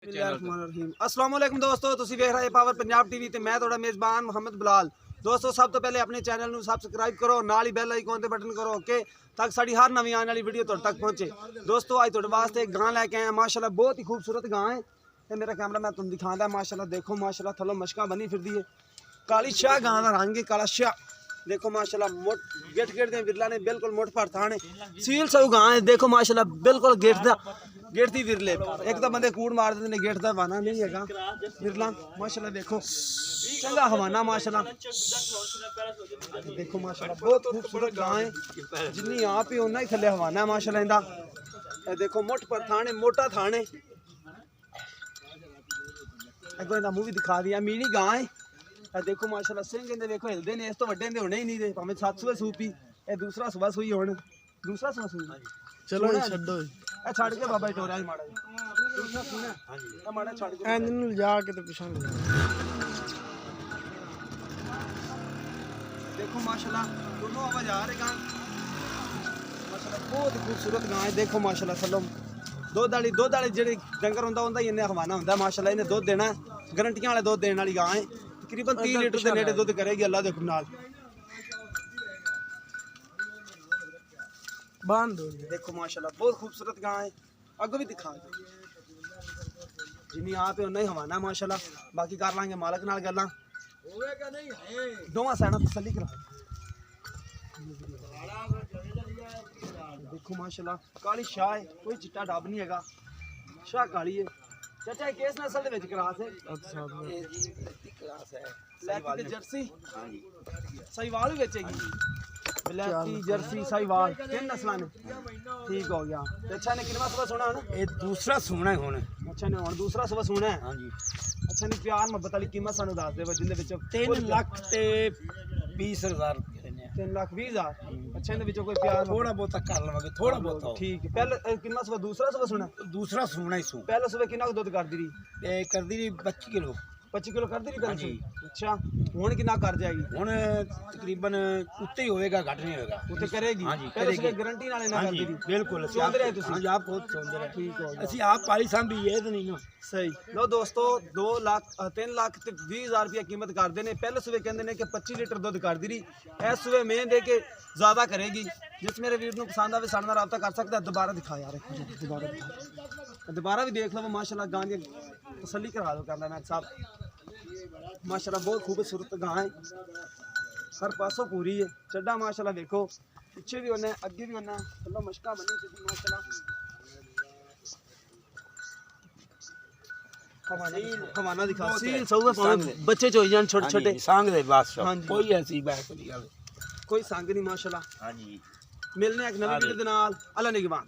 अस्सलाम वालेकुम दोस्तों, ਤੁਸੀਂ ਵੇਖ ਰਹੇ ਪਾਵਰ ਪੰਜਾਬ ਟੀਵੀ ਤੇ ਮੈਂ ਤੁਹਾਡਾ ਮੇਜ਼ਬਾਨ ਮੁਹੰਮਦ ਬਲਾਲ। ਦੋਸਤੋ ਸਭ ਤੋਂ ਪਹਿਲੇ ਆਪਣੇ ਚੈਨਲ ਨੂੰ ਸਬਸਕ੍ਰਾਈਬ ਕਰੋ, ਨਾਲ ਹੀ ਬੈਲ ਆਈਕਨ ਤੇ ਬਟਨ ਕਰੋ ਓਕੇ, ਤਾਂ ਸਾਡੀ ਹਰ ਨਵੀਂ ਆਉਣ ਵਾਲੀ ਵੀਡੀਓ ਤੁਹਾਡੇ ਤੱਕ ਪਹੁੰਚੇ। ਦੋਸਤੋ ਅੱਜ ਤੁਹਾਡੇ ਵਾਸਤੇ ਇੱਕ ਗਾਂ ਲੈ ਕੇ ਆਏ ਹਾਂ, ਮਾਸ਼ਾਅੱਲਾ ਬਹੁਤ ਹੀ ਖੂਬਸੂਰਤ ਗਾਂ ਹੈ। ਤੇ ਮੇਰਾ ਕੈਮਰਾ ਮੈਂ ਤੁਹਾਨੂੰ ਦਿਖਾਉਂਦਾ, ਮਾਸ਼ਾਅੱਲਾ ਦੇਖੋ, ਮਾਸ਼ਾਅੱਲਾ ਥੱਲੋਂ ਮਸ਼ਕਾਂ ਬਣੀ ਫਿਰਦੀ ਹੈ। ਕਾਲੀ ਸ਼ਾਹ ਗਾਂ ਦਾ ਰੰਗ ਹੈ, ਕਾਲਾ ਸ਼ਾਹ देखो माशाल्लाह मोट गेट गेट दे विरला ने बिल्कुल मोट पर थाने सील सौ गां है। देखो माशाल्लाह बिल्कुल गेट दी विरले एक तो बंदे कूड़ मार देते ने, गेट दा वाना नहीं हैगा विरला। माशाल्लाह देखो चंगा हवाना माशाल्लाह, देखो माशाल्लाह बहुत खूबसूरत गां है, जिन्नी आप ही उन्ना ही थल्ले हवाना है माशाल्लाह इंदा। देखो मोट पर थाने, मोटा थाने, एक बार मुंह भी दिखा दिया, मीनी गां है। देखो माशाल्लाह सिंह इहदे देखो हिलदे ने, इस तो वड्डे दे होने ही नहीं दे, भावें 7 सुबह सूपी ए दूसरा सुबह सुई हुण दूसरा सुबह सुई। चलो छड्डो ए छड़ के बाबा टोरा माड़ा दूसरा सुना। हां जी ए माड़ा छड़ के एंज नु जा के ते पिछां देखो माशाल्लाह दोनों आवाज आ रहे गां, माशाल्लाह बहुत खूबसूरत गां है। देखो माशाल्लाह सलम दुध वाली जेह्ड़े डंगर हुंदा ही इन्ने हवाना हुंदा माशाल्लाह, इन्ने दुध देना गारंटियां वाला दुध देने वाली गां है। तकरीबन 30 लीटर के नेड़े दुध करेगी अल्लाह दे हुक्म नाल। बांध देखो माशाल्लाह बहुत खूबसूरत गां है, अगो भी दिखा जिन्नी आप है उन्ना ही हवाना माशाल्लाह। बाकी कर लांगे मालक नाल गल्लां, होवेगा नहीं है दोवां सैना तसल्ली करा। देखो माशाल्लाह काली शाह है, कोई चिट्टा डब नहीं हैगा, शाह काली है। चाचा किस नस्ल दे विच क्रास है? क्रास है ब्लैक जर्सी। हां जी साहिवाल भी बेचेगी, ब्लैक जर्सी साहिवाल तीन नस्लां ने, ठीक हो गया। अच्छा ने कितना सुबह सोना है? ये दूसरा सोना है हुण। अच्छा ने हुण दूसरा सुबह सोना है। हां जी अच्छा ने प्यार मोहब्बत वाली कीमत सानू दस दे, जिंदे विच 3 लाख ते 20,000 3 लाख 20,000। अच्छा इहदे विचों कोई प्यार थोड़ा बहुत कर लवांगे, थोड़ा बहुत ठीक है। पहले कितना सुबह दूसरा सुबह सुना? दूसरा सोना ही सू। पहले सुबह कितना दूध करदी रही? करदी रही 25 किलो 25 किलो करदी रही पहले। अच्छा हुण कितना कर जाएगी? हुण तकरीबन उत्ते ही होएगा, घट नहीं होएगा, उत्ते करेगी। हां जी पहले सुबह गारंटी नाल ना करदी रही बिल्कुल चोंद रहे तुसी। हां जी आप बहुत चोंद रहे, ठीक हो गया। ਅਸੀਂ ਆਪ ਪਾਲੀ ਸੰਭੀ ਇਹ ਤਾਂ ਨਹੀਂ ਨਾ ਸਹੀ। ਲੋ ਦੋਸਤੋ 3 ਲੱਖ ਤੇ 20,000 ਰੁਪਏ ਕੀਮਤ ਕਰਦੇ ਨੇ। ਪਹਿਲੇ ਸਵੇਰੇ ਕਹਿੰਦੇ ਨੇ ਕਿ 25 ਲੀਟਰ ਦੁੱਧ ਕਰਦੀ ਰਹੀ, ਇਸ ਸਵੇਰੇ ਮੈਂ ਦੇ ਕੇ ਜ਼ਿਆਦਾ ਕਰੇਗੀ। ਜਿਸ ਮੇਰੇ ਵੀਰ ਨੂੰ ਪਸੰਦ ਆਵੇ ਸਾਡੇ ਨਾਲ ਰਾਬਤਾ ਕਰ ਸਕਦਾ। ਦੁਬਾਰਾ ਦਿਖਾ ਯਾਰ, ਦੁਬਾਰਾ ਵੀ ਦੇਖ ਲਓ ਮਾਸ਼ਾਅੱਲਾ, ਗਾਂ ਦੀ ਤਸੱਲੀ ਕਰਾ ਦਿਓ ਕਰਦਾ ਮੈਂ साहब। माशाल्लाह बहुत खूबसूरत गां है, हर पासों पूरी है। चड्डा माशाल्लाह देखो पीछे भी होना है, अगे भी होना है, चलो मशका बनी थी माशाल्लाह। हवाना दिखा सील सब बच्चे चोई जान छोटे छोटे सांग दे बस। हां जी कोई ऐसी बात नहीं, कोई संग नहीं माशाल्लाह। हां जी मिलने एक नवी वीडियो दे नाल, अल्लाह निगहबान।